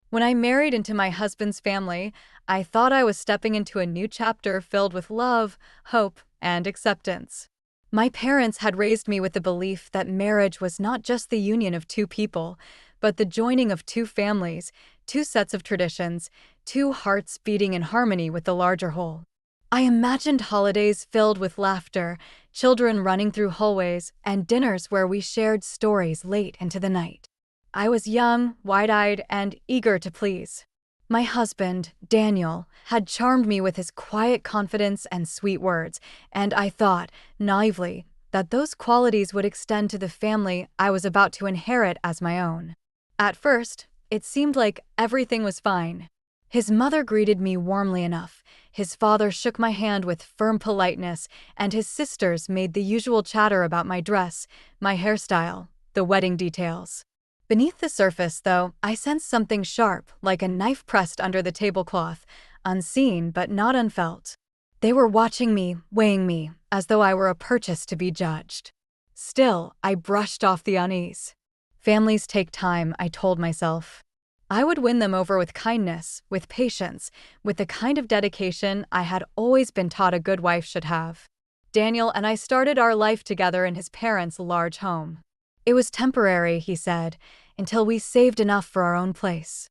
When I married into my husband's family, I thought I was stepping into a new chapter filled with love, hope, and acceptance. My parents had raised me with the belief that marriage was not just the union of two people, but the joining of two families, two sets of traditions, two hearts beating in harmony with the larger whole. I imagined holidays filled with laughter, children running through hallways, and dinners where we shared stories late into the night. I was young, wide-eyed, and eager to please. My husband, Daniel, had charmed me with his quiet confidence and sweet words, and I thought, naively, that those qualities would extend to the family I was about to inherit as my own. At first, it seemed like everything was fine. His mother greeted me warmly enough, his father shook my hand with firm politeness, and his sisters made the usual chatter about my dress, my hairstyle, the wedding details. Beneath the surface, though, I sensed something sharp, like a knife pressed under the tablecloth, unseen but not unfelt. They were watching me, weighing me, as though I were a purchase to be judged. Still, I brushed off the unease. Families take time, I told myself. I would win them over with kindness, with patience, with the kind of dedication I had always been taught a good wife should have. Daniel and I started our life together in his parents' large home. It was temporary, he said, until we saved enough for our own place.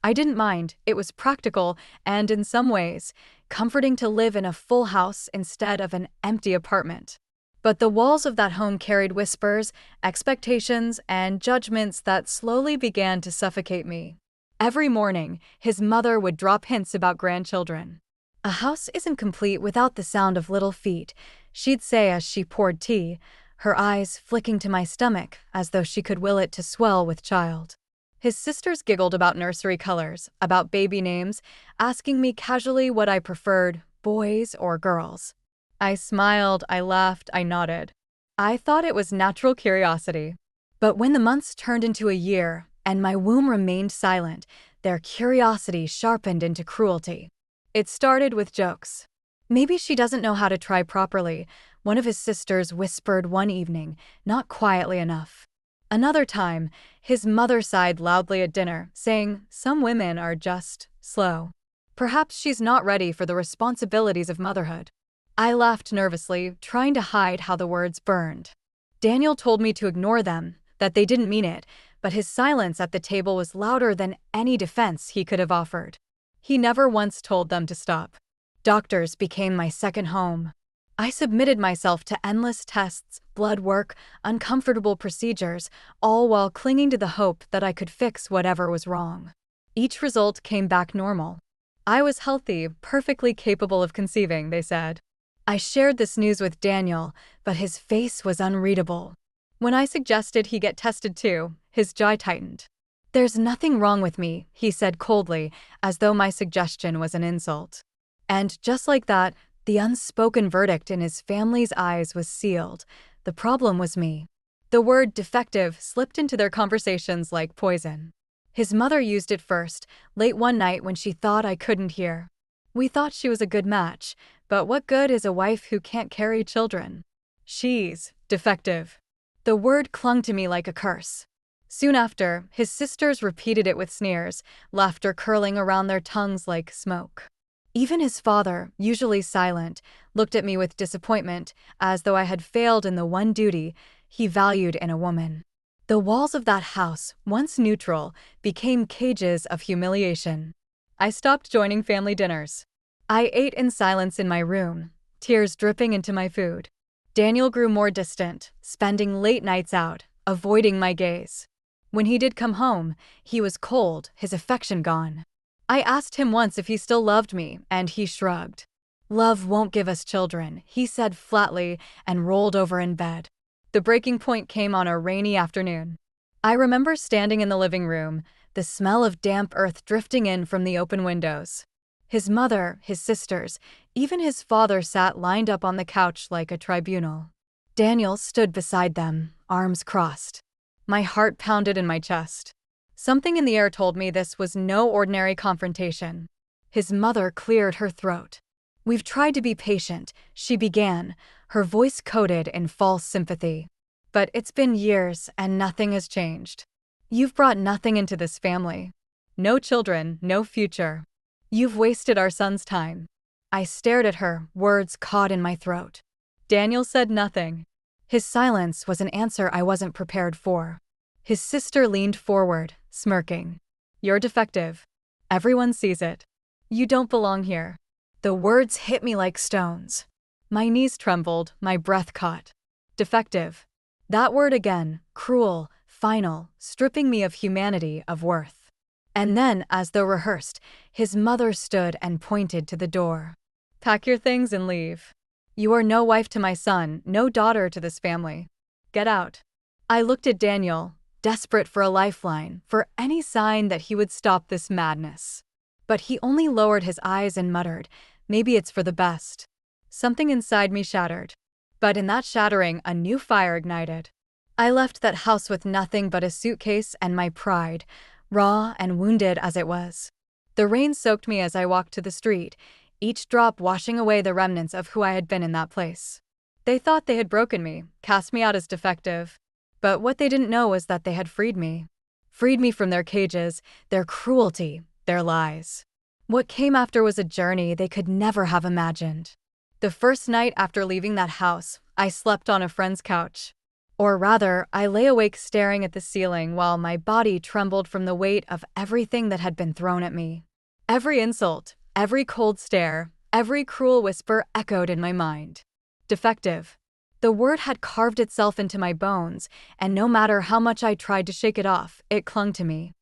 I didn't mind, it was practical and, in some ways, comforting to live in a full house instead of an empty apartment. But the walls of that home carried whispers, expectations, and judgments that slowly began to suffocate me. Every morning, his mother would drop hints about grandchildren. "A house isn't complete without the sound of little feet," she'd say as she poured tea, her eyes flicking to my stomach as though she could will it to swell with child. His sisters giggled about nursery colors, about baby names, asking me casually what I preferred, boys or girls. I smiled, I laughed, I nodded. I thought it was natural curiosity. But when the months turned into a year, and my womb remained silent, their curiosity sharpened into cruelty. It started with jokes. "Maybe she doesn't know how to try properly," one of his sisters whispered one evening, not quietly enough. Another time, his mother sighed loudly at dinner, saying, "Some women are just slow. Perhaps she's not ready for the responsibilities of motherhood." I laughed nervously, trying to hide how the words burned. Daniel told me to ignore them, that they didn't mean it, but his silence at the table was louder than any defense he could have offered. He never once told them to stop. Doctors became my second home. I submitted myself to endless tests, blood work, uncomfortable procedures, all while clinging to the hope that I could fix whatever was wrong. Each result came back normal. I was healthy, perfectly capable of conceiving, they said. I shared this news with Daniel, but his face was unreadable. When I suggested he get tested too, his jaw tightened. "There's nothing wrong with me," he said coldly, as though my suggestion was an insult. And just like that, the unspoken verdict in his family's eyes was sealed. The problem was me. The word defective slipped into their conversations like poison. His mother used it first, late one night when she thought I couldn't hear. "We thought she was a good match, but what good is a wife who can't carry children? She's defective." The word clung to me like a curse. Soon after, his sisters repeated it with sneers, laughter curling around their tongues like smoke. Even his father, usually silent, looked at me with disappointment, as though I had failed in the one duty he valued in a woman. The walls of that house, once neutral, became cages of humiliation. I stopped joining family dinners. I ate in silence in my room, tears dripping into my food. Daniel grew more distant, spending late nights out, avoiding my gaze. When he did come home, he was cold, his affection gone. I asked him once if he still loved me, and he shrugged. "Love won't give us children," he said flatly and rolled over in bed. The breaking point came on a rainy afternoon. I remember standing in the living room, the smell of damp earth drifting in from the open windows. His mother, his sisters, even his father sat lined up on the couch like a tribunal. Daniel stood beside them, arms crossed. My heart pounded in my chest. Something in the air told me this was no ordinary confrontation. His mother cleared her throat. "We've tried to be patient," she began, her voice coated in false sympathy. "But it's been years and nothing has changed. You've brought nothing into this family." No children, no future. You've wasted our son's time." I stared at her, words caught in my throat. Daniel said nothing. His silence was an answer I wasn't prepared for. His sister leaned forward, smirking. "You're defective. Everyone sees it. You don't belong here." The words hit me like stones. My knees trembled, my breath caught. Defective. That word again, cruel, final, stripping me of humanity, of worth. And then, as though rehearsed, his mother stood and pointed to the door. "Pack your things and leave. You are no wife to my son, no daughter to this family. Get out." I looked at Daniel, desperate for a lifeline, for any sign that he would stop this madness. But he only lowered his eyes and muttered, "Maybe it's for the best." Something inside me shattered. But in that shattering, a new fire ignited. I left that house with nothing but a suitcase and my pride, raw and wounded as it was. The rain soaked me as I walked to the street, each drop washing away the remnants of who I had been in that place. They thought they had broken me, cast me out as defective. But what they didn't know was that they had freed me. Freed me from their cages, their cruelty, their lies. What came after was a journey they could never have imagined. The first night after leaving that house, I slept on a friend's couch. Or rather, I lay awake staring at the ceiling while my body trembled from the weight of everything that had been thrown at me. Every insult, every cold stare, every cruel whisper echoed in my mind. Defective. The word had carved itself into my bones, and no matter how much I tried to shake it off, it clung to me.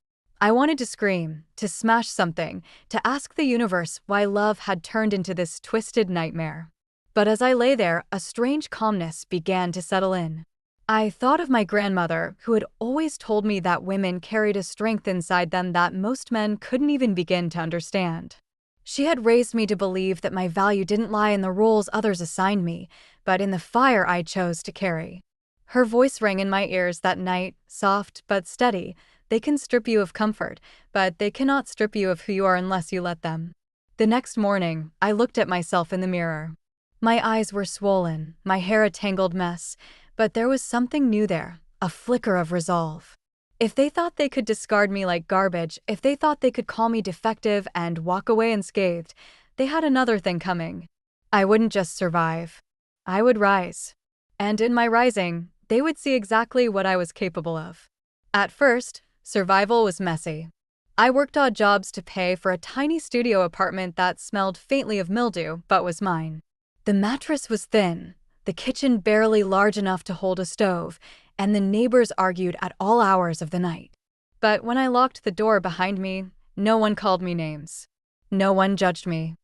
I wanted to scream, to smash something, to ask the universe why love had turned into this twisted nightmare. But as I lay there, a strange calmness began to settle in. I thought of my grandmother, who had always told me that women carried a strength inside them that most men couldn't even begin to understand. She had raised me to believe that my value didn't lie in the roles others assigned me, but in the fire I chose to carry. Her voice rang in my ears that night, soft but steady. "They can strip you of comfort, but they cannot strip you of who you are unless you let them." The next morning, I looked at myself in the mirror. My eyes were swollen, my hair a tangled mess, but there was something new there, a flicker of resolve. If they thought they could discard me like garbage, if they thought they could call me defective and walk away unscathed, they had another thing coming. I wouldn't just survive. I would rise. And in my rising, they would see exactly what I was capable of. At first, survival was messy. I worked odd jobs to pay for a tiny studio apartment that smelled faintly of mildew, but was mine. The mattress was thin, the kitchen barely large enough to hold a stove, and the neighbors argued at all hours of the night. But when I locked the door behind me, no one called me names. No one judged me.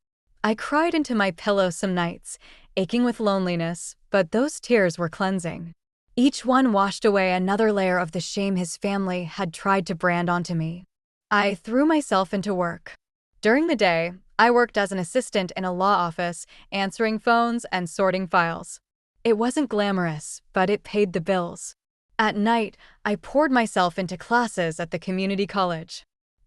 I cried into my pillow some nights, aching with loneliness, but those tears were cleansing. Each one washed away another layer of the shame his family had tried to brand onto me. I threw myself into work. During the day, I worked as an assistant in a law office, answering phones and sorting files. It wasn't glamorous, but it paid the bills. At night, I poured myself into classes at the community college.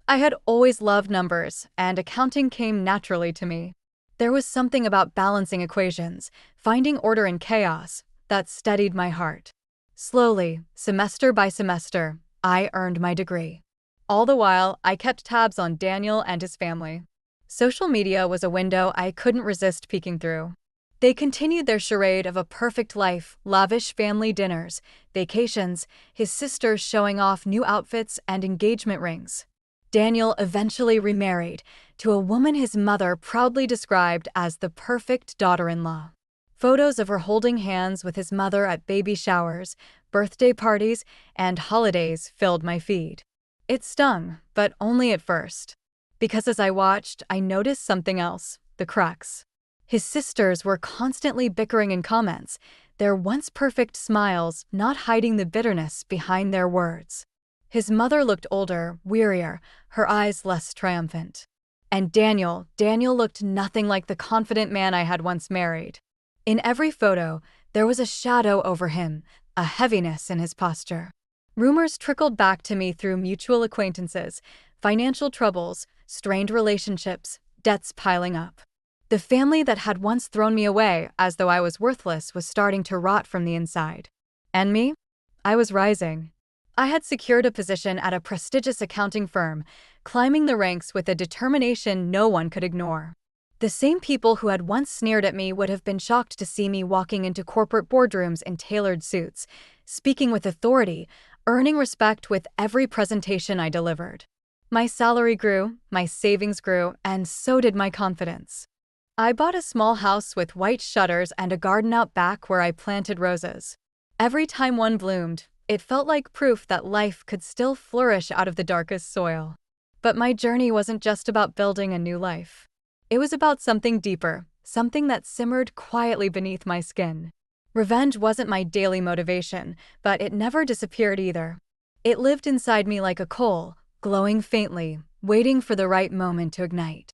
I had always loved numbers, and accounting came naturally to me. There was something about balancing equations, finding order in chaos, that steadied my heart. Slowly, semester by semester, I earned my degree. All the while, I kept tabs on Daniel and his family. Social media was a window I couldn't resist peeking through. They continued their charade of a perfect life, lavish family dinners, vacations, his sisters showing off new outfits and engagement rings. Daniel eventually remarried to a woman his mother proudly described as the perfect daughter-in-law. Photos of her holding hands with his mother at baby showers, birthday parties, and holidays filled my feed. It stung, but only at first. Because as I watched, I noticed something else, the cracks. His sisters were constantly bickering in comments, their once perfect smiles not hiding the bitterness behind their words. His mother looked older, wearier, her eyes less triumphant. And Daniel looked nothing like the confident man I had once married. In every photo, there was a shadow over him, a heaviness in his posture. Rumors trickled back to me through mutual acquaintances, financial troubles, strained relationships, debts piling up. The family that had once thrown me away as though I was worthless was starting to rot from the inside. And me? I was rising. I had secured a position at a prestigious accounting firm, climbing the ranks with a determination no one could ignore. The same people who had once sneered at me would have been shocked to see me walking into corporate boardrooms in tailored suits, speaking with authority, earning respect with every presentation I delivered. My salary grew, my savings grew, and so did my confidence. I bought a small house with white shutters and a garden out back where I planted roses. Every time one bloomed, it felt like proof that life could still flourish out of the darkest soil. But my journey wasn't just about building a new life. It was about something deeper, something that simmered quietly beneath my skin. Revenge wasn't my daily motivation, but it never disappeared either. It lived inside me like a coal, glowing faintly, waiting for the right moment to ignite.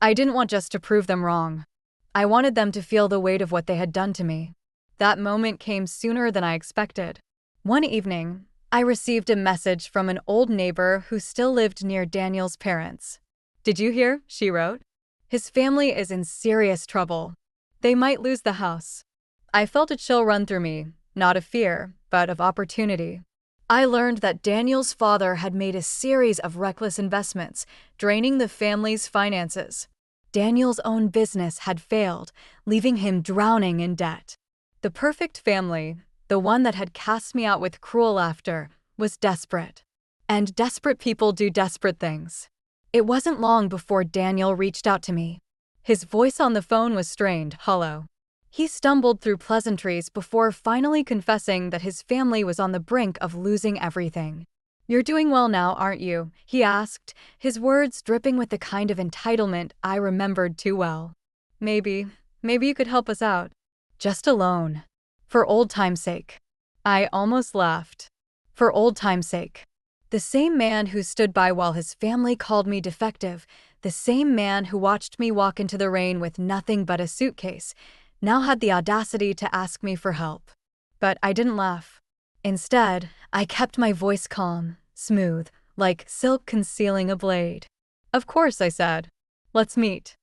I didn't want just to prove them wrong. I wanted them to feel the weight of what they had done to me. That moment came sooner than I expected. One evening, I received a message from an old neighbor who still lived near Daniel's parents. "Did you hear?" she wrote. "His family is in serious trouble. They might lose the house." I felt a chill run through me, not of fear, but of opportunity. I learned that Daniel's father had made a series of reckless investments, draining the family's finances. Daniel's own business had failed, leaving him drowning in debt. The perfect family, the one that had cast me out with cruel laughter, was desperate. And desperate people do desperate things. It wasn't long before Daniel reached out to me. His voice on the phone was strained, hollow. He stumbled through pleasantries before finally confessing that his family was on the brink of losing everything. "You're doing well now, aren't you?" he asked, his words dripping with the kind of entitlement I remembered too well. Maybe you could help us out. Just a loan. For old time's sake." I almost laughed. For old time's sake. The same man who stood by while his family called me defective, the same man who watched me walk into the rain with nothing but a suitcase, now had the audacity to ask me for help. But I didn't laugh. Instead, I kept my voice calm, smooth, like silk concealing a blade. "Of course," I said. "Let's meet.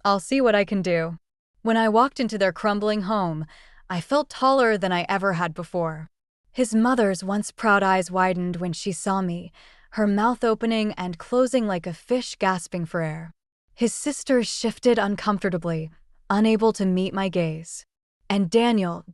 I'll see what I can do." When I walked into their crumbling home, I felt taller than I ever had before. His mother's once proud eyes widened when she saw me, her mouth opening and closing like a fish gasping for air. His sisters shifted uncomfortably, unable to meet my gaze. And Daniel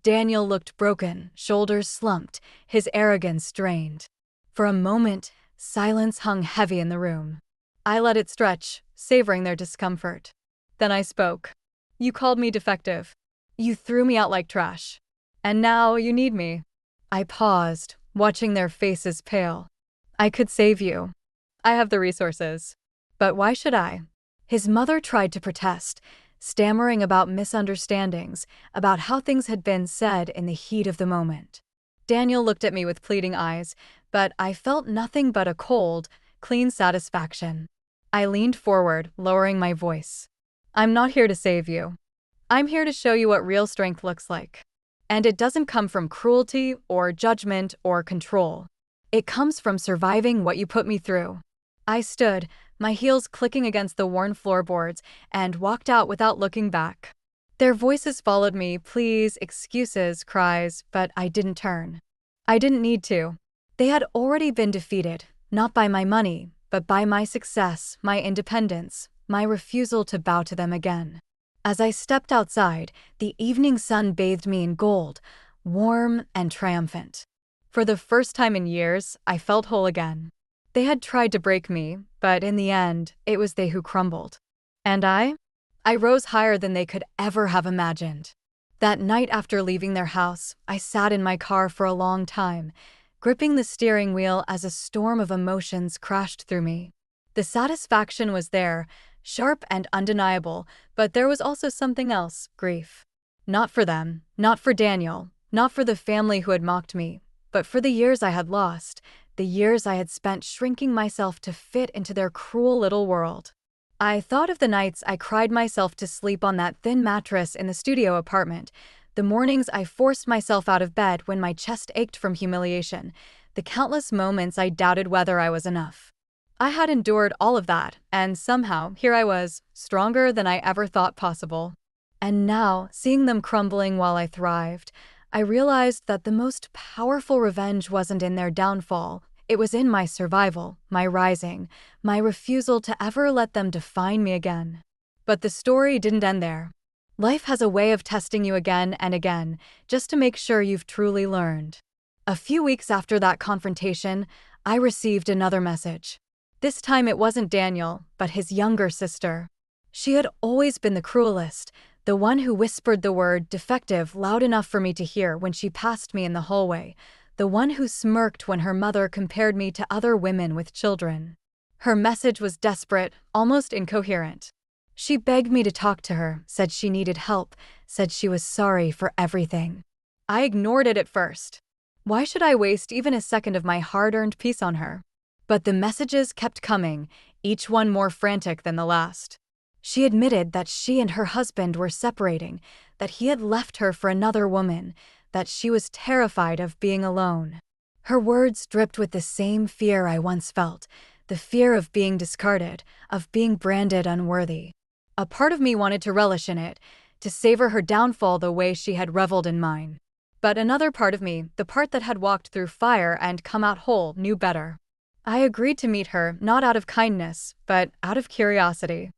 looked broken, shoulders slumped, his arrogance drained. For a moment, silence hung heavy in the room. I let it stretch, savoring their discomfort. Then I spoke. "You called me defective. You threw me out like trash. And now you need me." I paused, watching their faces pale. "I could save you. I have the resources. But why should I?" His mother tried to protest, stammering about misunderstandings, about how things had been said in the heat of the moment. Daniel looked at me with pleading eyes, but I felt nothing but a cold, clean satisfaction. I leaned forward, lowering my voice. "I'm not here to save you. I'm here to show you what real strength looks like. And it doesn't come from cruelty or judgment or control. It comes from surviving what you put me through." I stood, my heels clicking against the worn floorboards, and walked out without looking back. Their voices followed me, pleas, excuses, cries, but I didn't turn. I didn't need to. They had already been defeated, not by my money, but by my success, my independence, my refusal to bow to them again. As I stepped outside, the evening sun bathed me in gold, warm and triumphant. For the first time in years, I felt whole again. They had tried to break me, but in the end, it was they who crumbled. And I rose higher than they could ever have imagined. That night after leaving their house, I sat in my car for a long time, gripping the steering wheel as a storm of emotions crashed through me. The satisfaction was there, sharp and undeniable, but there was also something else, grief. Not for them, not for Daniel, not for the family who had mocked me, but for the years I had lost, the years I had spent shrinking myself to fit into their cruel little world. I thought of the nights I cried myself to sleep on that thin mattress in the studio apartment, the mornings I forced myself out of bed when my chest ached from humiliation, the countless moments I doubted whether I was enough. I had endured all of that, and somehow, here I was, stronger than I ever thought possible. And now, seeing them crumbling while I thrived, I realized that the most powerful revenge wasn't in their downfall, It was in my survival, my rising, my refusal to ever let them define me again. But the story didn't end there. Life has a way of testing you again and again, just to make sure you've truly learned. A few weeks after that confrontation, I received another message. This time it wasn't Daniel, but his younger sister. She had always been the cruelest, the one who whispered the word defective loud enough for me to hear when she passed me in the hallway, the one who smirked when her mother compared me to other women with children. Her message was desperate, almost incoherent. She begged me to talk to her, said she needed help, said she was sorry for everything. I ignored it at first. Why should I waste even a second of my hard-earned peace on her? But the messages kept coming, each one more frantic than the last. She admitted that she and her husband were separating, that he had left her for another woman, that she was terrified of being alone. Her words dripped with the same fear I once felt, the fear of being discarded, of being branded unworthy. A part of me wanted to relish in it, to savor her downfall the way she had reveled in mine. But another part of me, the part that had walked through fire and come out whole, knew better. I agreed to meet her, not out of kindness, but out of curiosity.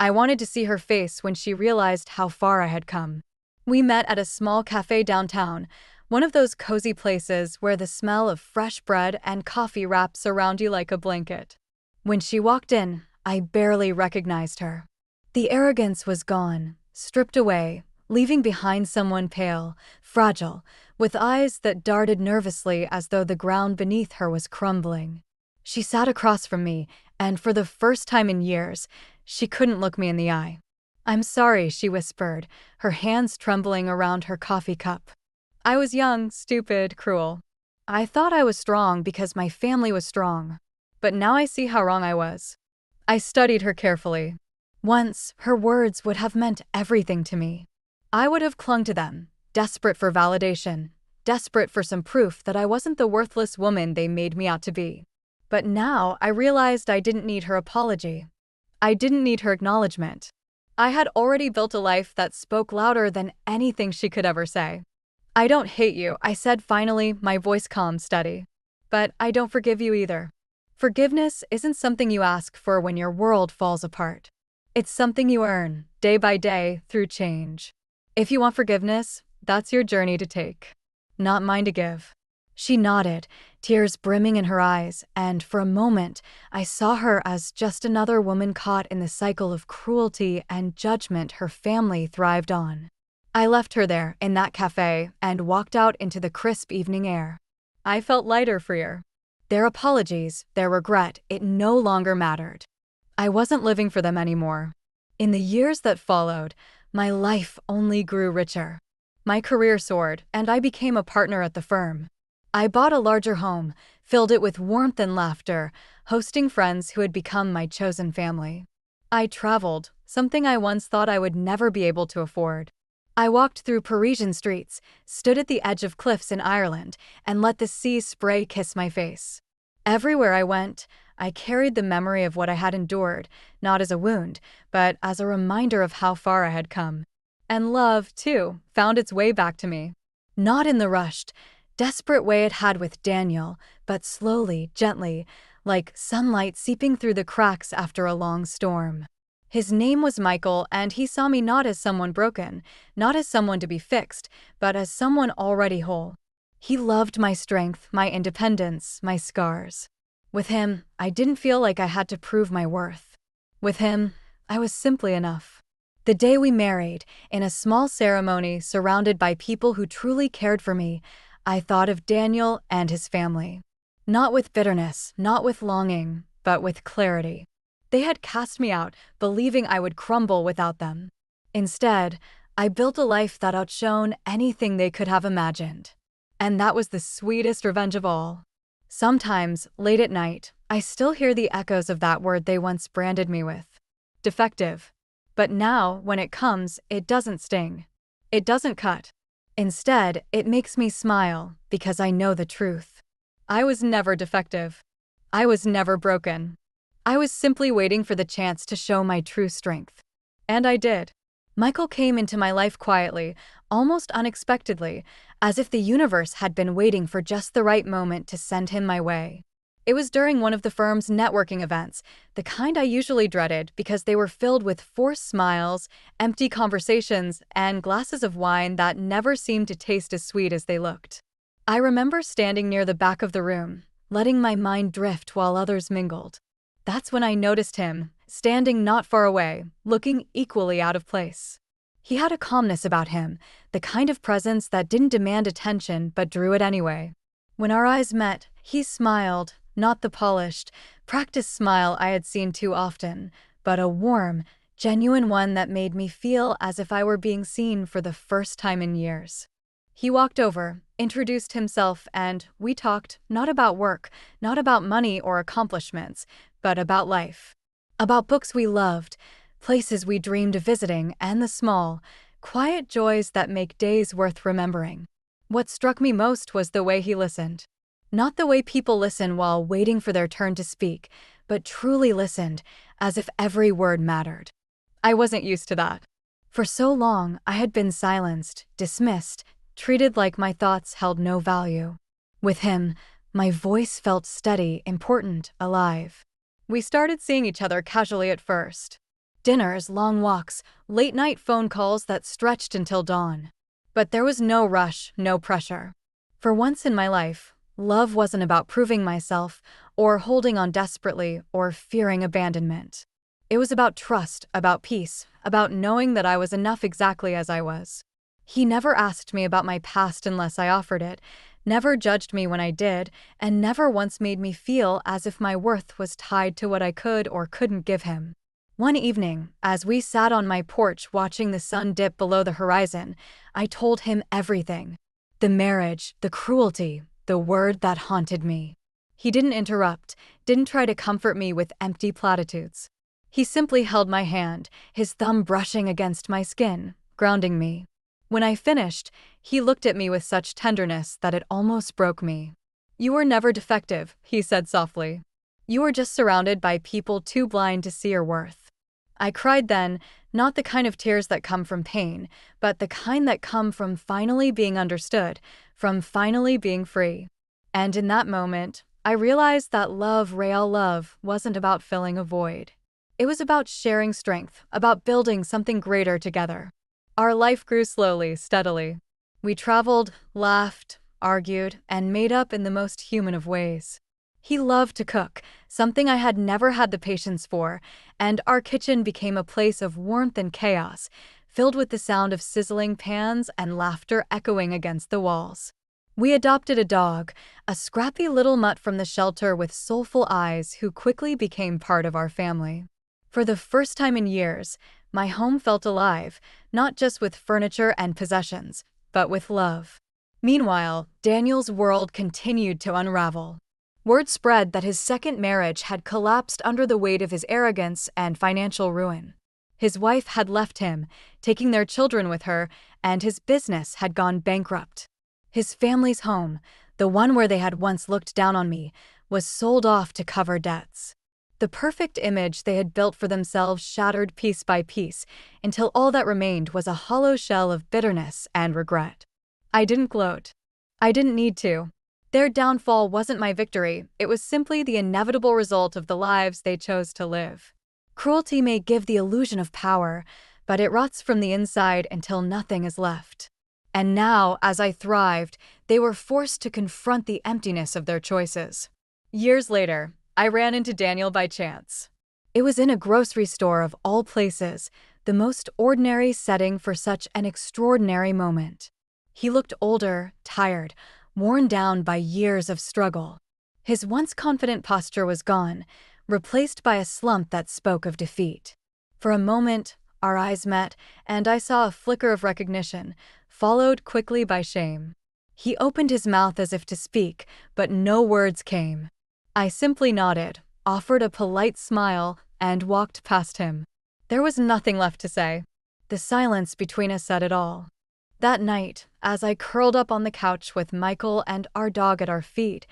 I wanted to see her face when she realized how far I had come. We met at a small cafe downtown, one of those cozy places where the smell of fresh bread and coffee wraps around you like a blanket. When she walked in, I barely recognized her. The arrogance was gone, stripped away, leaving behind someone pale, fragile, with eyes that darted nervously as though the ground beneath her was crumbling. She sat across from me, and for the first time in years, she couldn't look me in the eye. "I'm sorry," she whispered, her hands trembling around her coffee cup. I was young, stupid, cruel. I thought I was strong because my family was strong. But now I see how wrong I was. I studied her carefully. Once, her words would have meant everything to me. I would have clung to them, desperate for validation, desperate for some proof that I wasn't the worthless woman they made me out to be. But now I realized I didn't need her apology. I didn't need her acknowledgement. I had already built a life that spoke louder than anything she could ever say. "I don't hate you," I said finally, my voice calm, steady. "But I don't forgive you either." Forgiveness isn't something you ask for when your world falls apart. It's something you earn, day by day, through change. If you want forgiveness, that's your journey to take, not mine to give. She nodded, tears brimming in her eyes, and for a moment, I saw her as just another woman caught in the cycle of cruelty and judgment her family thrived on. I left her there, in that cafe, and walked out into the crisp evening air. I felt lighter, freer. Their apologies, their regret, it no longer mattered. I wasn't living for them anymore. In the years that followed, my life only grew richer. My career soared, and I became a partner at the firm. I bought a larger home, filled it with warmth and laughter, hosting friends who had become my chosen family. I traveled, something I once thought I would never be able to afford. I walked through Parisian streets, stood at the edge of cliffs in Ireland, and let the sea spray kiss my face. Everywhere I went, I carried the memory of what I had endured, not as a wound, but as a reminder of how far I had come. And love, too, found its way back to me. Not in the rushed, desperate way it had with Daniel, but slowly, gently, like sunlight seeping through the cracks after a long storm. His name was Michael, and he saw me not as someone broken, not as someone to be fixed, but as someone already whole. He loved my strength, my independence, my scars. With him, I didn't feel like I had to prove my worth. With him, I was simply enough. The day we married, in a small ceremony surrounded by people who truly cared for me, I thought of Daniel and his family. Not with bitterness, not with longing, but with clarity. They had cast me out, believing I would crumble without them. Instead, I built a life that outshone anything they could have imagined. And that was the sweetest revenge of all. Sometimes, late at night, I still hear the echoes of that word they once branded me with. Defective. But now, when it comes, it doesn't sting. It doesn't cut. Instead, it makes me smile, because I know the truth. I was never defective. I was never broken. I was simply waiting for the chance to show my true strength. And I did. Michael came into my life quietly, almost unexpectedly, as if the universe had been waiting for just the right moment to send him my way. It was during one of the firm's networking events, the kind I usually dreaded because they were filled with forced smiles, empty conversations, and glasses of wine that never seemed to taste as sweet as they looked. I remember standing near the back of the room, letting my mind drift while others mingled. That's when I noticed him, standing not far away, looking equally out of place. He had a calmness about him, the kind of presence that didn't demand attention but drew it anyway. When our eyes met, he smiled, not the polished, practiced smile I had seen too often, but a warm, genuine one that made me feel as if I were being seen for the first time in years. He walked over, introduced himself, and we talked not about work, not about money or accomplishments, but about life. About books we loved, places we dreamed of visiting, and the small, quiet joys that make days worth remembering. What struck me most was the way he listened. Not the way people listen while waiting for their turn to speak, but truly listened, as if every word mattered. I wasn't used to that. For so long, I had been silenced, dismissed, treated like my thoughts held no value. With him, my voice felt steady, important, alive. We started seeing each other casually at first. Dinners, long walks, late-night phone calls that stretched until dawn. But there was no rush, no pressure. For once in my life, love wasn't about proving myself, or holding on desperately, or fearing abandonment. It was about trust, about peace, about knowing that I was enough exactly as I was. He never asked me about my past unless I offered it, never judged me when I did, and never once made me feel as if my worth was tied to what I could or couldn't give him. One evening, as we sat on my porch watching the sun dip below the horizon, I told him everything. The marriage, the cruelty, the word that haunted me. He didn't interrupt, didn't try to comfort me with empty platitudes. He simply held my hand, his thumb brushing against my skin, grounding me. When I finished, he looked at me with such tenderness that it almost broke me. "You were never defective," he said softly. "You were just surrounded by people too blind to see your worth." I cried then, not the kind of tears that come from pain, but the kind that come from finally being understood, from finally being free. And in that moment, I realized that love, real love, wasn't about filling a void. It was about sharing strength, about building something greater together. Our life grew slowly, steadily. We traveled, laughed, argued, and made up in the most human of ways. He loved to cook, something I had never had the patience for, and our kitchen became a place of warmth and chaos, filled with the sound of sizzling pans and laughter echoing against the walls. We adopted a dog, a scrappy little mutt from the shelter with soulful eyes who quickly became part of our family. For the first time in years, my home felt alive, not just with furniture and possessions, but with love. Meanwhile, Daniel's world continued to unravel. Word spread that his second marriage had collapsed under the weight of his arrogance and financial ruin. His wife had left him, taking their children with her, and his business had gone bankrupt. His family's home, the one where they had once looked down on me, was sold off to cover debts. The perfect image they had built for themselves shattered piece by piece, until all that remained was a hollow shell of bitterness and regret. I didn't gloat. I didn't need to. Their downfall wasn't my victory, it was simply the inevitable result of the lives they chose to live. Cruelty may give the illusion of power, but it rots from the inside until nothing is left. And now, as I thrived, they were forced to confront the emptiness of their choices. Years later, I ran into Daniel by chance. It was in a grocery store of all places, the most ordinary setting for such an extraordinary moment. He looked older, tired, worn down by years of struggle. His once confident posture was gone, replaced by a slump that spoke of defeat. For a moment, our eyes met, and I saw a flicker of recognition, followed quickly by shame. He opened his mouth as if to speak, but no words came. I simply nodded, offered a polite smile, and walked past him. There was nothing left to say. The silence between us said it all. That night, as I curled up on the couch with Michael and our dog at our feet,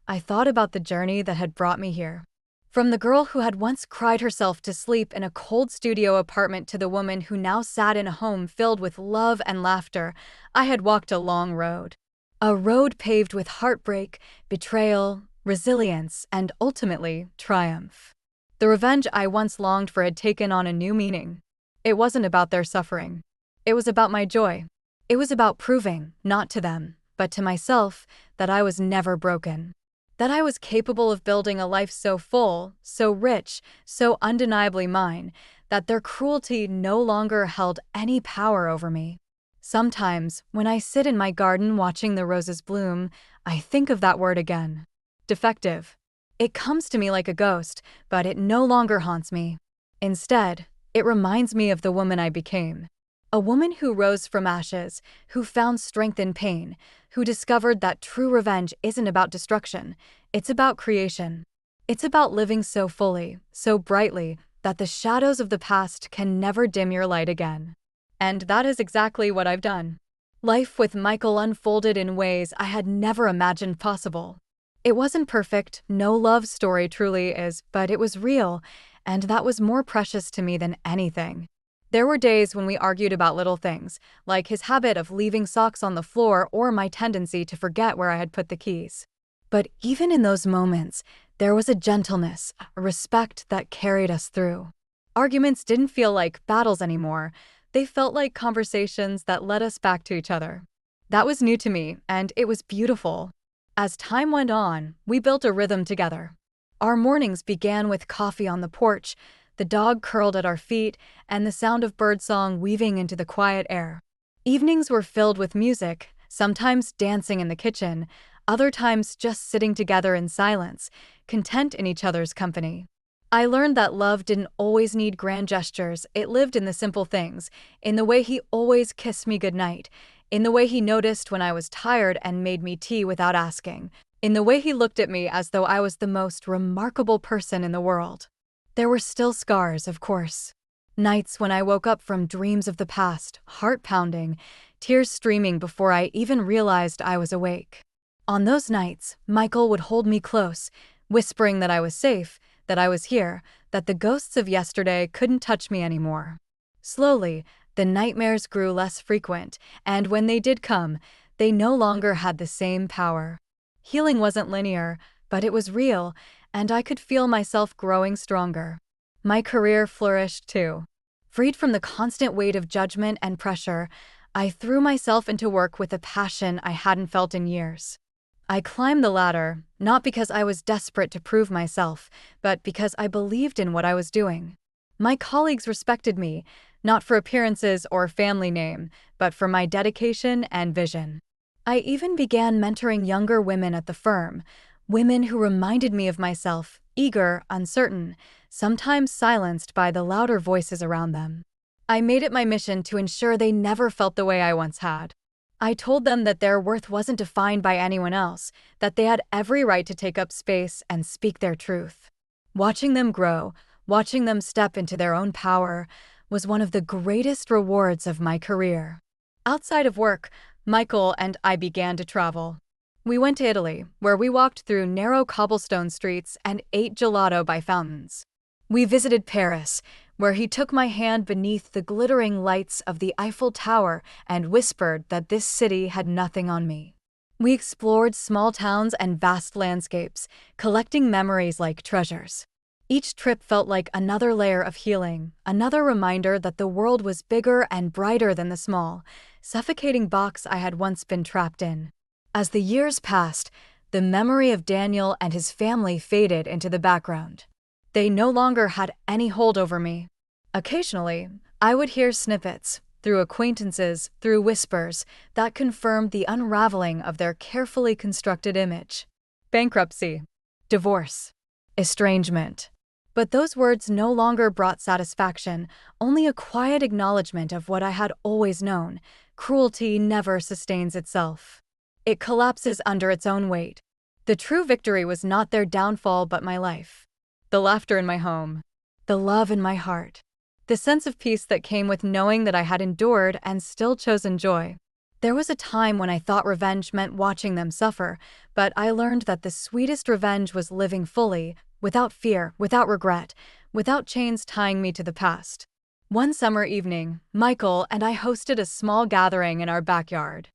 I thought about the journey that had brought me here. From the girl who had once cried herself to sleep in a cold studio apartment to the woman who now sat in a home filled with love and laughter, I had walked a long road. A road paved with heartbreak, betrayal, resilience, and ultimately, triumph. The revenge I once longed for had taken on a new meaning. It wasn't about their suffering. It was about my joy. It was about proving, not to them, but to myself, that I was never broken. That I was capable of building a life so full, so rich, so undeniably mine, that their cruelty no longer held any power over me. Sometimes, when I sit in my garden watching the roses bloom, I think of that word again. Defective. It comes to me like a ghost, but it no longer haunts me. Instead, it reminds me of the woman I became. A woman who rose from ashes, who found strength in pain, who discovered that true revenge isn't about destruction, it's about creation. It's about living so fully, so brightly, that the shadows of the past can never dim your light again. And that is exactly what I've done. Life with Michael unfolded in ways I had never imagined possible. It wasn't perfect, no love story truly is, but it was real, and that was more precious to me than anything. There were days when we argued about little things, like his habit of leaving socks on the floor or my tendency to forget where I had put the keys. But even in those moments, there was a gentleness, a respect that carried us through. Arguments didn't feel like battles anymore. They felt like conversations that led us back to each other. That was new to me, and it was beautiful. As time went on, we built a rhythm together. Our mornings began with coffee on the porch, the dog curled at our feet, and the sound of birdsong weaving into the quiet air. Evenings were filled with music, sometimes dancing in the kitchen, other times just sitting together in silence, content in each other's company. I learned that love didn't always need grand gestures, it lived in the simple things, in the way he always kissed me goodnight, in the way he noticed when I was tired and made me tea without asking, in the way he looked at me as though I was the most remarkable person in the world. There were still scars, of course. Nights when I woke up from dreams of the past, heart pounding, tears streaming before I even realized I was awake. On those nights, Michael would hold me close, whispering that I was safe, that I was here, that the ghosts of yesterday couldn't touch me anymore. Slowly, the nightmares grew less frequent, and when they did come, they no longer had the same power. Healing wasn't linear, but it was real, and I could feel myself growing stronger. My career flourished too. Freed from the constant weight of judgment and pressure, I threw myself into work with a passion I hadn't felt in years. I climbed the ladder, not because I was desperate to prove myself, but because I believed in what I was doing. My colleagues respected me, not for appearances or family name, but for my dedication and vision. I even began mentoring younger women at the firm, women who reminded me of myself, eager, uncertain, sometimes silenced by the louder voices around them. I made it my mission to ensure they never felt the way I once had. I told them that their worth wasn't defined by anyone else, that they had every right to take up space and speak their truth. Watching them grow, watching them step into their own power, was one of the greatest rewards of my career. Outside of work, Michael and I began to travel. We went to Italy, where we walked through narrow cobblestone streets and ate gelato by fountains. We visited Paris, where he took my hand beneath the glittering lights of the Eiffel Tower and whispered that this city had nothing on me. We explored small towns and vast landscapes, collecting memories like treasures. Each trip felt like another layer of healing, another reminder that the world was bigger and brighter than the small, suffocating box I had once been trapped in. As the years passed, the memory of Daniel and his family faded into the background. They no longer had any hold over me. Occasionally, I would hear snippets, through acquaintances, through whispers, that confirmed the unraveling of their carefully constructed image. Bankruptcy, divorce, estrangement. But those words no longer brought satisfaction, only a quiet acknowledgement of what I had always known: cruelty never sustains itself. It collapses under its own weight. The true victory was not their downfall but my life. The laughter in my home. The love in my heart. The sense of peace that came with knowing that I had endured and still chosen joy. There was a time when I thought revenge meant watching them suffer, but I learned that the sweetest revenge was living fully, without fear, without regret, without chains tying me to the past. One summer evening, Michael and I hosted a small gathering in our backyard.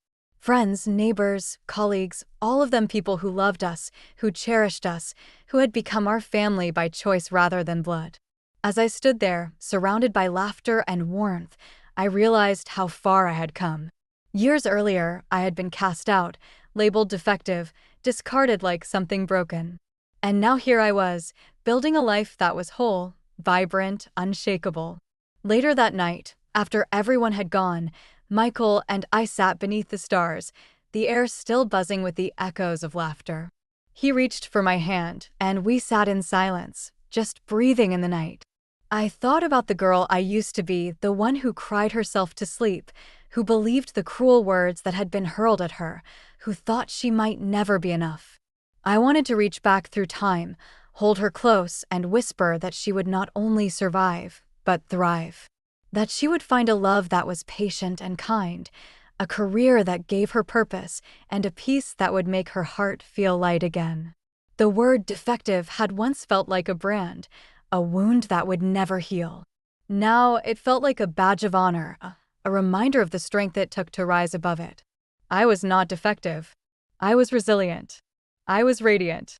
Friends, neighbors, colleagues, all of them people who loved us, who cherished us, who had become our family by choice rather than blood. As I stood there, surrounded by laughter and warmth, I realized how far I had come. Years earlier, I had been cast out, labeled defective, discarded like something broken. And now here I was, building a life that was whole, vibrant, unshakable. Later that night, after everyone had gone, Michael and I sat beneath the stars, the air still buzzing with the echoes of laughter. He reached for my hand, and we sat in silence, just breathing in the night. I thought about the girl I used to be, the one who cried herself to sleep, who believed the cruel words that had been hurled at her, who thought she might never be enough. I wanted to reach back through time, hold her close, and whisper that she would not only survive, but thrive. That she would find a love that was patient and kind, a career that gave her purpose, and a peace that would make her heart feel light again. The word defective had once felt like a brand, a wound that would never heal. Now it felt like a badge of honor, a reminder of the strength it took to rise above it. I was not defective. I was resilient. I was radiant.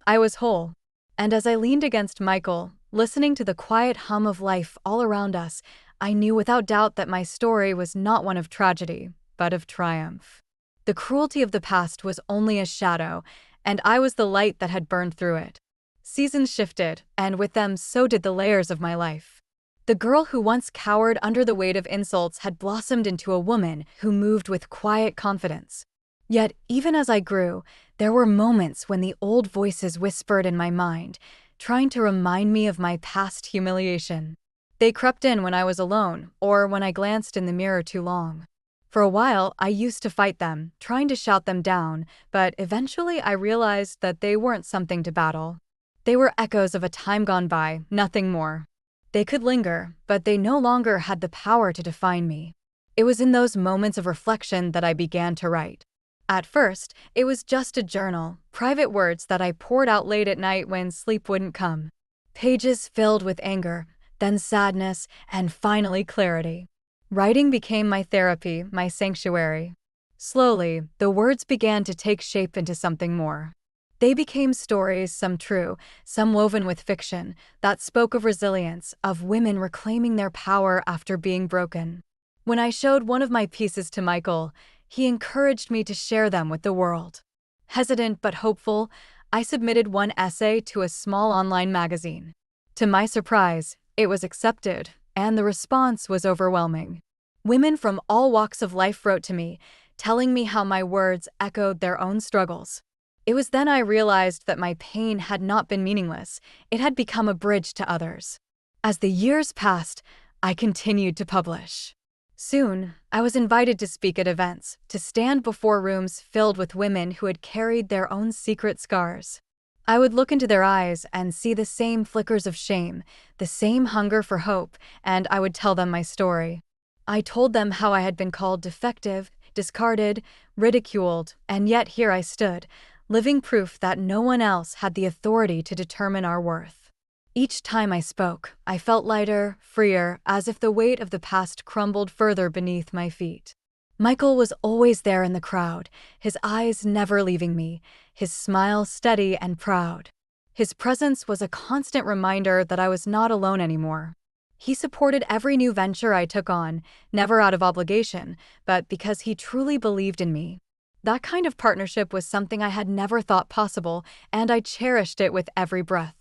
I was whole. And as I leaned against Michael, listening to the quiet hum of life all around us, I knew without doubt that my story was not one of tragedy, but of triumph. The cruelty of the past was only a shadow, and I was the light that had burned through it. Seasons shifted, and with them so did the layers of my life. The girl who once cowered under the weight of insults had blossomed into a woman who moved with quiet confidence. Yet, even as I grew, there were moments when the old voices whispered in my mind, trying to remind me of my past humiliation. They crept in when I was alone, or when I glanced in the mirror too long. For a while, I used to fight them, trying to shout them down, but eventually I realized that they weren't something to battle. They were echoes of a time gone by, nothing more. They could linger, but they no longer had the power to define me. It was in those moments of reflection that I began to write. At first, it was just a journal, private words that I poured out late at night when sleep wouldn't come. Pages filled with anger, then sadness, and finally clarity. Writing became my therapy, my sanctuary. Slowly, the words began to take shape into something more. They became stories, some true, some woven with fiction, that spoke of resilience, of women reclaiming their power after being broken. When I showed one of my pieces to Michael, he encouraged me to share them with the world. Hesitant but hopeful, I submitted one essay to a small online magazine. To my surprise, it was accepted, and the response was overwhelming. Women from all walks of life wrote to me, telling me how my words echoed their own struggles. It was then I realized that my pain had not been meaningless, it had become a bridge to others. As the years passed, I continued to publish. Soon, I was invited to speak at events, to stand before rooms filled with women who had carried their own secret scars. I would look into their eyes and see the same flickers of shame, the same hunger for hope, and I would tell them my story. I told them how I had been called defective, discarded, ridiculed, and yet here I stood, living proof that no one else had the authority to determine our worth. Each time I spoke, I felt lighter, freer, as if the weight of the past crumbled further beneath my feet. Michael was always there in the crowd, his eyes never leaving me, his smile steady and proud. His presence was a constant reminder that I was not alone anymore. He supported every new venture I took on, never out of obligation, but because he truly believed in me. That kind of partnership was something I had never thought possible, and I cherished it with every breath.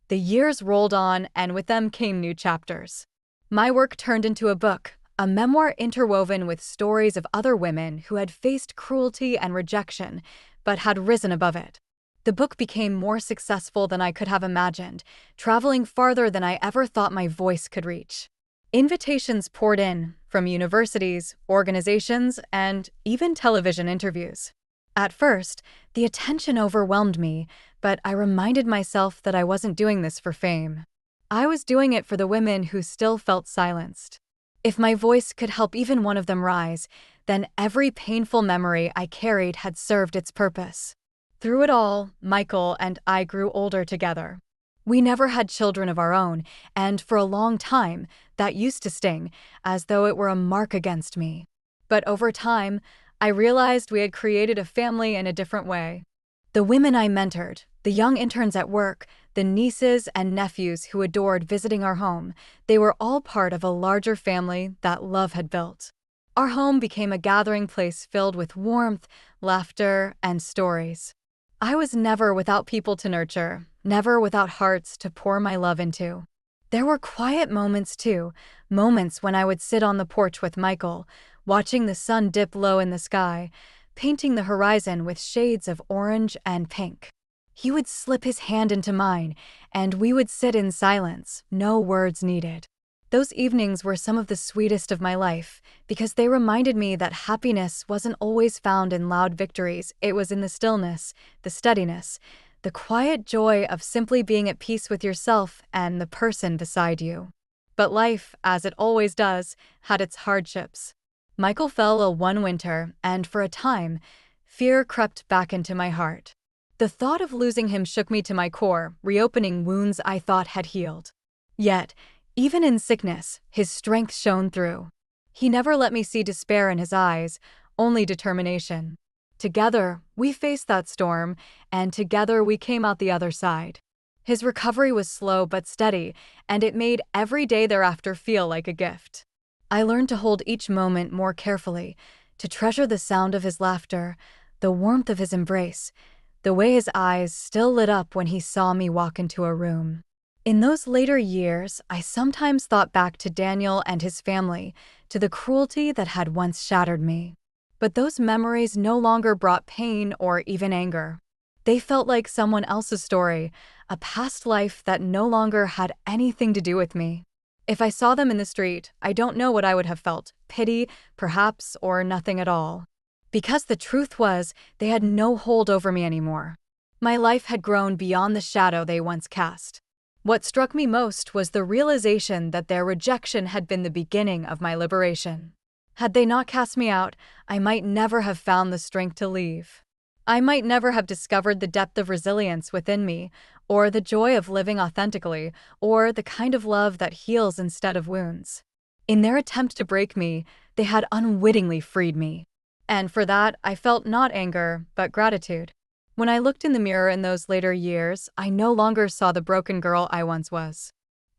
The years rolled on, and with them came new chapters. My work turned into a book, a memoir interwoven with stories of other women who had faced cruelty and rejection, but had risen above it. The book became more successful than I could have imagined, traveling farther than I ever thought my voice could reach. Invitations poured in, from universities, organizations, and even television interviews. At first, the attention overwhelmed me, but I reminded myself that I wasn't doing this for fame. I was doing it for the women who still felt silenced. If my voice could help even one of them rise, then every painful memory I carried had served its purpose. Through it all, Michael and I grew older together. We never had children of our own, and for a long time, that used to sting, as though it were a mark against me. But over time, I realized we had created a family in a different way. The women I mentored, the young interns at work, the nieces and nephews who adored visiting our home, they were all part of a larger family that love had built. Our home became a gathering place filled with warmth, laughter, and stories. I was never without people to nurture, never without hearts to pour my love into. There were quiet moments too, moments when I would sit on the porch with Michael, watching the sun dip low in the sky, painting the horizon with shades of orange and pink. He would slip his hand into mine, and we would sit in silence, no words needed. Those evenings were some of the sweetest of my life, because they reminded me that happiness wasn't always found in loud victories, it was in the stillness, the steadiness, the quiet joy of simply being at peace with yourself and the person beside you. But life, as it always does, had its hardships. Michael fell ill one winter, and for a time, fear crept back into my heart. The thought of losing him shook me to my core, reopening wounds I thought had healed. Yet, even in sickness, his strength shone through. He never let me see despair in his eyes, only determination. Together, we faced that storm, and together we came out the other side. His recovery was slow but steady, and it made every day thereafter feel like a gift. I learned to hold each moment more carefully, to treasure the sound of his laughter, the warmth of his embrace, the way his eyes still lit up when he saw me walk into a room. In those later years, I sometimes thought back to Daniel and his family, to the cruelty that had once shattered me. But those memories no longer brought pain or even anger. They felt like someone else's story, a past life that no longer had anything to do with me. If I saw them in the street, I don't know what I would have felt, pity, perhaps, or nothing at all. Because the truth was, they had no hold over me anymore. My life had grown beyond the shadow they once cast. What struck me most was the realization that their rejection had been the beginning of my liberation. Had they not cast me out, I might never have found the strength to leave. I might never have discovered the depth of resilience within me, or the joy of living authentically, or the kind of love that heals instead of wounds. In their attempt to break me, they had unwittingly freed me. And for that, I felt not anger, but gratitude. When I looked in the mirror in those later years, I no longer saw the broken girl I once was.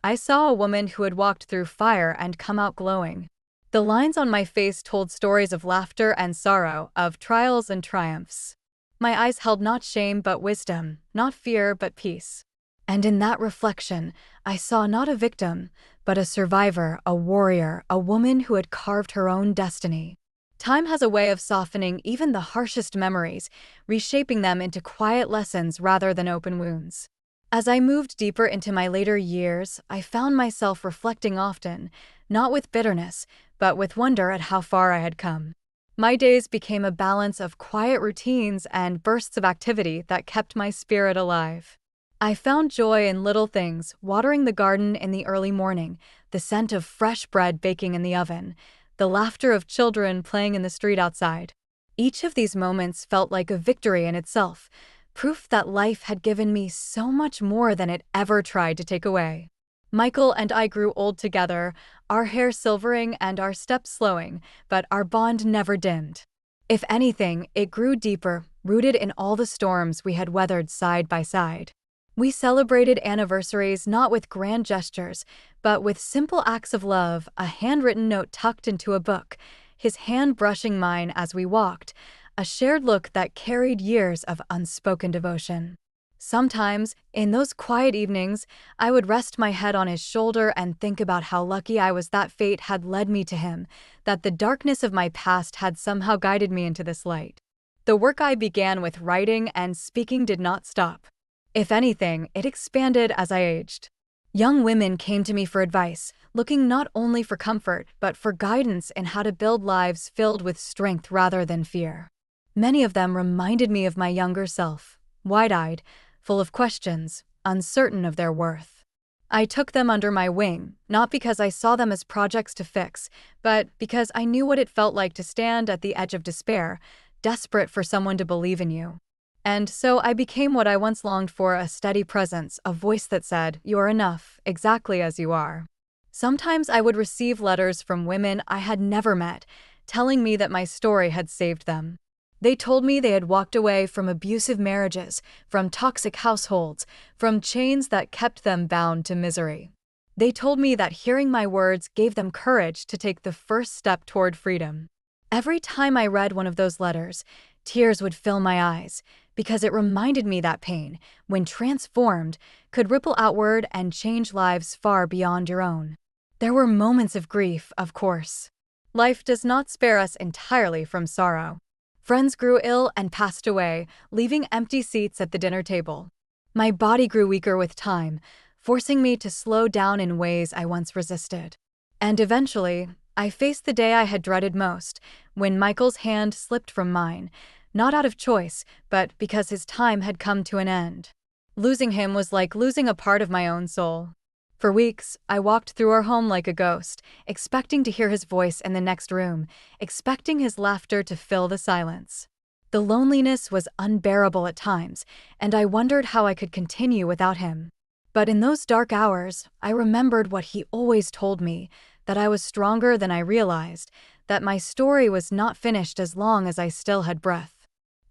I saw a woman who had walked through fire and come out glowing. The lines on my face told stories of laughter and sorrow, of trials and triumphs. My eyes held not shame but wisdom, not fear but peace. And in that reflection, I saw not a victim, but a survivor, a warrior, a woman who had carved her own destiny. Time has a way of softening even the harshest memories, reshaping them into quiet lessons rather than open wounds. As I moved deeper into my later years, I found myself reflecting often, not with bitterness, but with wonder at how far I had come. My days became a balance of quiet routines and bursts of activity that kept my spirit alive. I found joy in little things, watering the garden in the early morning, the scent of fresh bread baking in the oven, the laughter of children playing in the street outside. Each of these moments felt like a victory in itself, proof that life had given me so much more than it ever tried to take away. Michael and I grew old together, our hair silvering and our steps slowing, but our bond never dimmed. If anything, it grew deeper, rooted in all the storms we had weathered side by side. We celebrated anniversaries not with grand gestures, but with simple acts of love, a handwritten note tucked into a book, his hand brushing mine as we walked, a shared look that carried years of unspoken devotion. Sometimes, in those quiet evenings, I would rest my head on his shoulder and think about how lucky I was that fate had led me to him, that the darkness of my past had somehow guided me into this light. The work I began with writing and speaking did not stop. If anything, it expanded as I aged. Young women came to me for advice, looking not only for comfort, but for guidance in how to build lives filled with strength rather than fear. Many of them reminded me of my younger self, wide-eyed, full of questions, uncertain of their worth. I took them under my wing, not because I saw them as projects to fix, but because I knew what it felt like to stand at the edge of despair, desperate for someone to believe in you. And so I became what I once longed for, a steady presence, a voice that said, "You're enough, exactly as you are." Sometimes I would receive letters from women I had never met, telling me that my story had saved them. They told me they had walked away from abusive marriages, from toxic households, from chains that kept them bound to misery. They told me that hearing my words gave them courage to take the first step toward freedom. Every time I read one of those letters, tears would fill my eyes, because it reminded me that pain, when transformed, could ripple outward and change lives far beyond your own. There were moments of grief, of course. Life does not spare us entirely from sorrow. Friends grew ill and passed away, leaving empty seats at the dinner table. My body grew weaker with time, forcing me to slow down in ways I once resisted. And eventually, I faced the day I had dreaded most, when Michael's hand slipped from mine, not out of choice, but because his time had come to an end. Losing him was like losing a part of my own soul. For weeks, I walked through our home like a ghost, expecting to hear his voice in the next room, expecting his laughter to fill the silence. The loneliness was unbearable at times, and I wondered how I could continue without him. But in those dark hours, I remembered what he always told me, that I was stronger than I realized, that my story was not finished as long as I still had breath.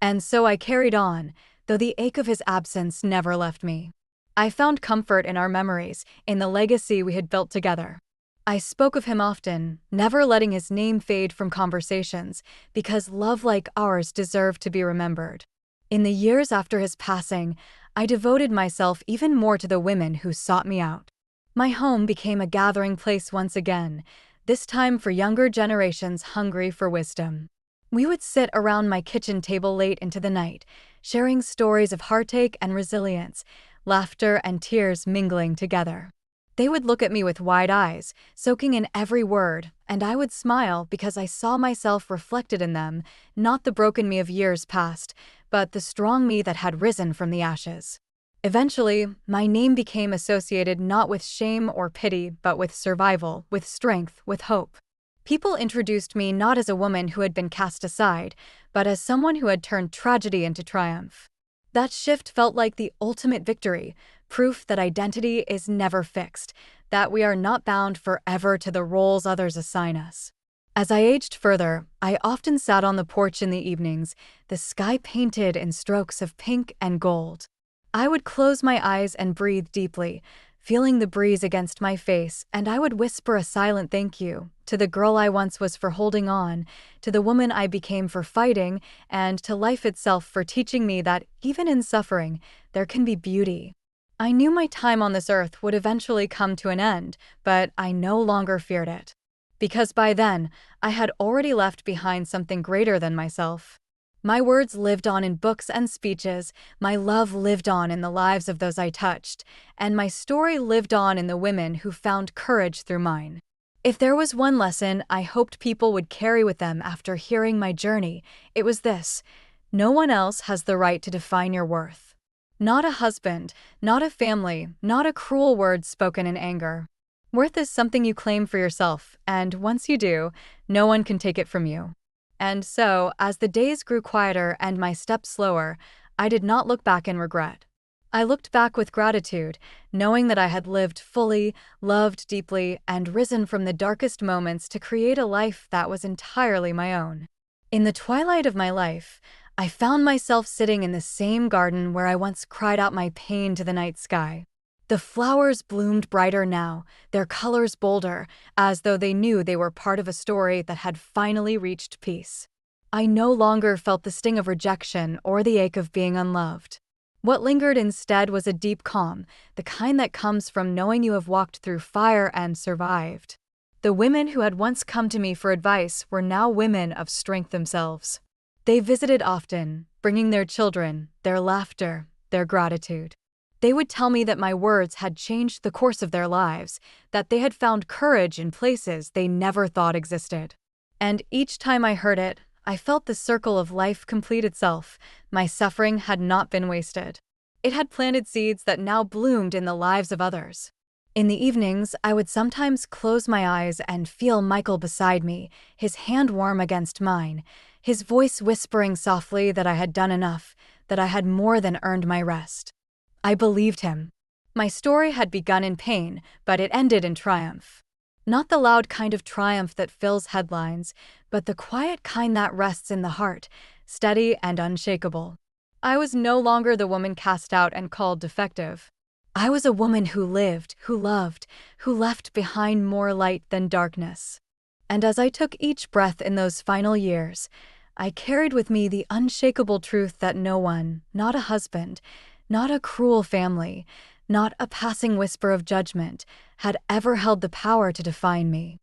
And so I carried on, though the ache of his absence never left me. I found comfort in our memories, in the legacy we had built together. I spoke of him often, never letting his name fade from conversations, because love like ours deserved to be remembered. In the years after his passing, I devoted myself even more to the women who sought me out. My home became a gathering place once again, this time for younger generations hungry for wisdom. We would sit around my kitchen table late into the night, sharing stories of heartache and resilience, laughter and tears mingling together. They would look at me with wide eyes, soaking in every word, and I would smile because I saw myself reflected in them, not the broken me of years past, but the strong me that had risen from the ashes. Eventually, my name became associated not with shame or pity, but with survival, with strength, with hope. People introduced me not as a woman who had been cast aside, but as someone who had turned tragedy into triumph. That shift felt like the ultimate victory, proof that identity is never fixed, that we are not bound forever to the roles others assign us. As I aged further, I often sat on the porch in the evenings, the sky painted in strokes of pink and gold. I would close my eyes and breathe deeply, feeling the breeze against my face, and I would whisper a silent thank you to the girl I once was for holding on, to the woman I became for fighting, and to life itself for teaching me that, even in suffering, there can be beauty. I knew my time on this earth would eventually come to an end, but I no longer feared it. Because by then, I had already left behind something greater than myself. My words lived on in books and speeches, my love lived on in the lives of those I touched, and my story lived on in the women who found courage through mine. If there was one lesson I hoped people would carry with them after hearing my journey, it was this: no one else has the right to define your worth. Not a husband, not a family, not a cruel word spoken in anger. Worth is something you claim for yourself, and once you do, no one can take it from you. And so, as the days grew quieter and my steps slower, I did not look back in regret. I looked back with gratitude, knowing that I had lived fully, loved deeply, and risen from the darkest moments to create a life that was entirely my own. In the twilight of my life, I found myself sitting in the same garden where I once cried out my pain to the night sky. The flowers bloomed brighter now, their colors bolder, as though they knew they were part of a story that had finally reached peace. I no longer felt the sting of rejection or the ache of being unloved. What lingered instead was a deep calm, the kind that comes from knowing you have walked through fire and survived. The women who had once come to me for advice were now women of strength themselves. They visited often, bringing their children, their laughter, their gratitude. They would tell me that my words had changed the course of their lives, that they had found courage in places they never thought existed. And each time I heard it, I felt the circle of life complete itself. My suffering had not been wasted. It had planted seeds that now bloomed in the lives of others. In the evenings, I would sometimes close my eyes and feel Michael beside me, his hand warm against mine, his voice whispering softly that I had done enough, that I had more than earned my rest. I believed him. My story had begun in pain, but it ended in triumph. Not the loud kind of triumph that fills headlines, but the quiet kind that rests in the heart, steady and unshakable. I was no longer the woman cast out and called defective. I was a woman who lived, who loved, who left behind more light than darkness. And as I took each breath in those final years, I carried with me the unshakable truth that no one, not a husband, not a cruel family, not a passing whisper of judgment, had ever held the power to define me.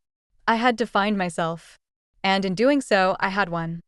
I had defined myself. And in doing so, I had won.